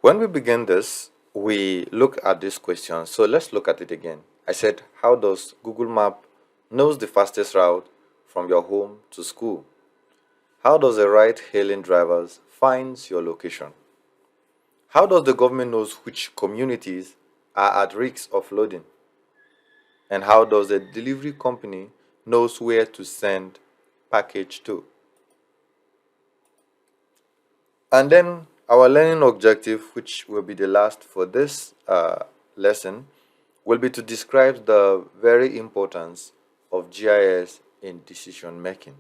When we begin this, we look at this question. So let's look at it again. I said, how does Google Map knows the fastest route from your home to school? How does a ride-hailing driver finds your location? How does the government knows which communities are at risk of flooding? And how does a delivery company knows where to send package to? And then our learning objective, which will be the last for this lesson, will be to describe the very importance of GIS in decision making.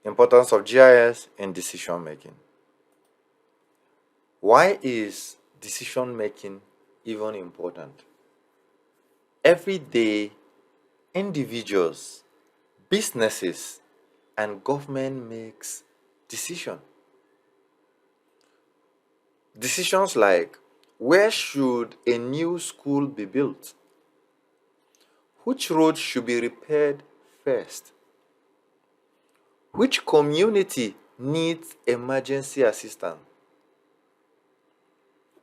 Importance of GIS in decision making. Why is decision making even important? Every day, individuals, businesses, and government makes decisions. Decisions like, where should a new school be built? Which road should be repaired first? Which community needs emergency assistance?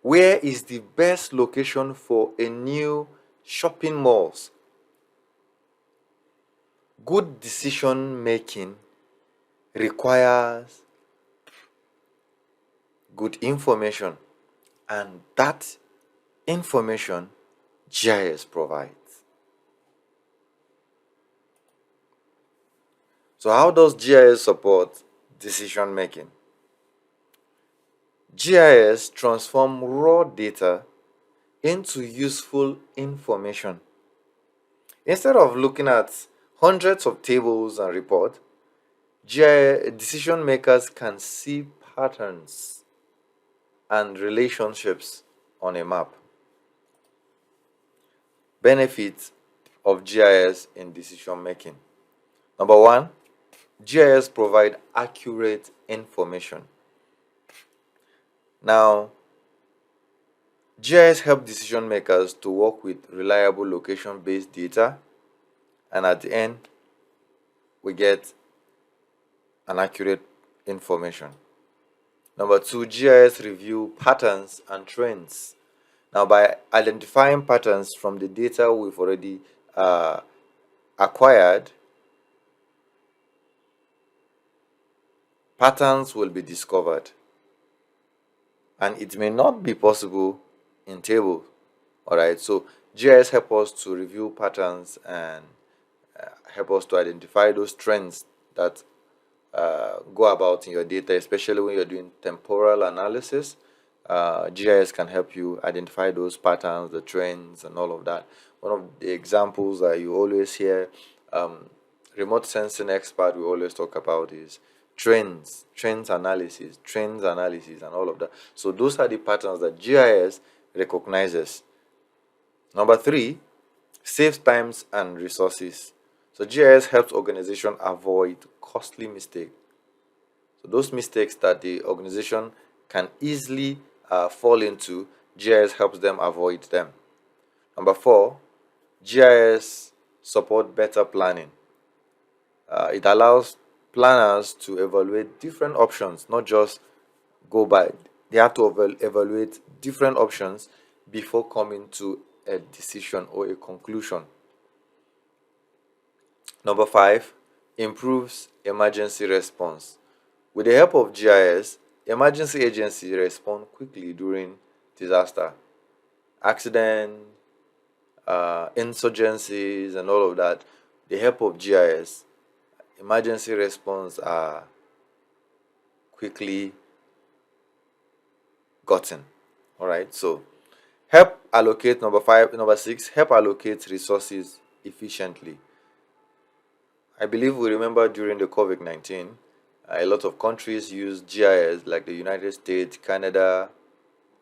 Where is the best location for a new shopping malls? Good decision making requires good information, and that information GIS provides. So how does GIS support decision making? GIS transforms raw data into useful information. Instead of looking at hundreds of tables and reports, GIS decision makers can see patterns and relationships on a map. Benefits of GIS in decision making. Number one, GIS provide accurate information. Now, GIS help decision makers to work with reliable location-based data, and at the end, we get an accurate information. Number two, GIS review patterns and trends. Now, by identifying patterns from the data we've already acquired, patterns will be discovered. And it may not be possible in table. Alright, so GIS help us to review patterns and help us to identify those trends that go about in your data, especially when you're doing temporal analysis. GIS can help you identify those patterns, the trends, and all of that. One of the examples that you always hear, remote sensing expert we always talk about is trends analysis, and all of that. So those are the patterns that GIS recognizes. Number three, saves times and resources. So GIS helps organization avoid costly mistakes. So those mistakes that the organization can easily fall into, GIS helps them avoid them. Number four, GIS support better planning. It allows planners to evaluate different options, not just go by. They have to evaluate different options before coming to a decision or a conclusion. Number five, improves emergency response. With the help of GIS, emergency agencies respond quickly during disaster, accident, insurgencies, and all of that. With the help of GIS, emergency response are quickly gotten. All right, so help allocate. Number six, help allocate resources efficiently. I believe we remember during the COVID-19, a lot of countries use GIS, like the United States, Canada,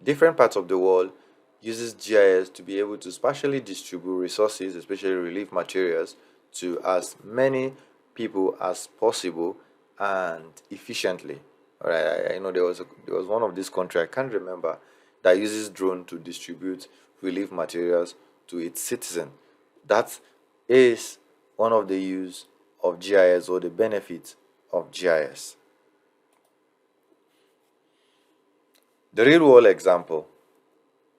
different parts of the world uses GIS to be able to spatially distribute resources, especially relief materials, to as many people as possible and efficiently. All right, I know there was one of these countries, I can't remember, that uses drone to distribute relief materials to its citizens. That is one of the use of GIS, or the benefits of GIS. The real world example.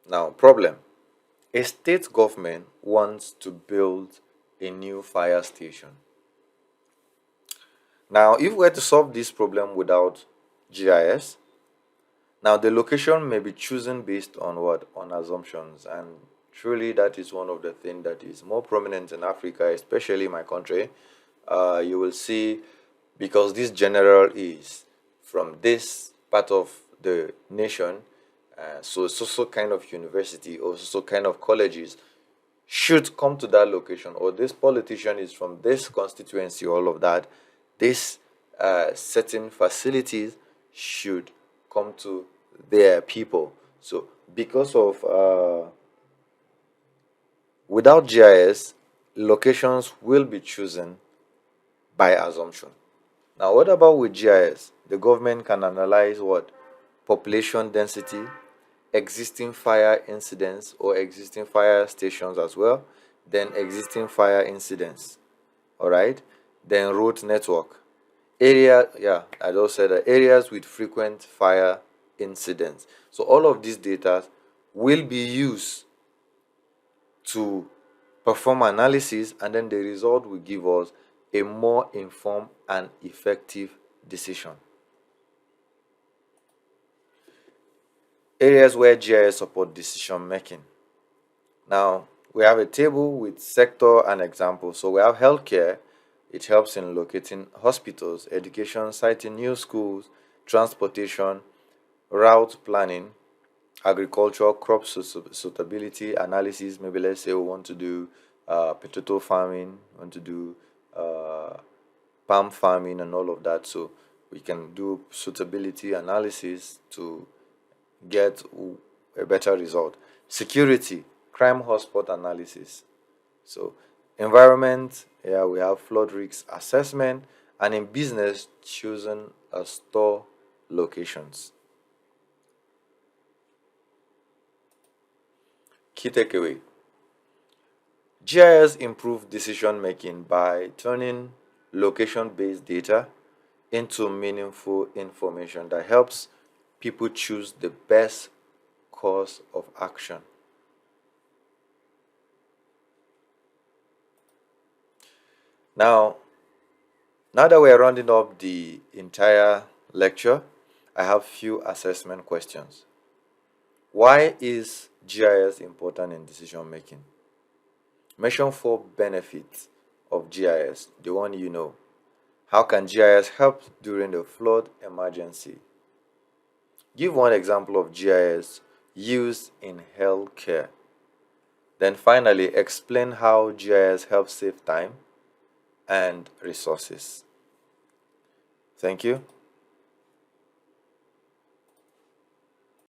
Now, problem. A state government wants to build a new fire station. Now, if we were to solve this problem without GIS, now the location may be chosen based on what? On assumptions. And truly that is one of the things that is more prominent in Africa, especially my country. You will see, because this general is from this part of the nation, so kind of university or so kind of colleges should come to that location, or this politician is from this constituency, all of that, this certain facilities should come to their people. So because of without GIS, locations will be chosen by assumption. Now, what about with GIS? The government can analyze what? Population density, existing fire incidents or existing fire stations as well, then existing fire incidents. All right, then road network. Area, yeah, I just said that areas with frequent fire incidents. So all of these data will be used to perform analysis, and then the result will give us a more informed and effective decision. Areas where GIS support decision making. Now, we have a table with sector and examples. So we have healthcare. It helps in locating hospitals, education, citing new schools, transportation, route planning, agriculture, crop suitability analysis. Maybe let's say we want to do potato farming, want to do palm farming and all of that. So we can do suitability analysis to get a better result. Security, crime hotspot analysis. So environment, yeah, we have flood risk assessment, and in business, choosing a store locations. Key takeaway. GIS improves decision making by turning location based data into meaningful information that helps people choose the best course of action. Now, now that we are rounding up the entire lecture, I have few assessment questions. Why is GIS important in decision making? Mention 4 benefits of GIS, the one you know. How can GIS help during the flood emergency? Give one example of GIS used in healthcare. Then finally, explain how GIS helps save time and resources. Thank you.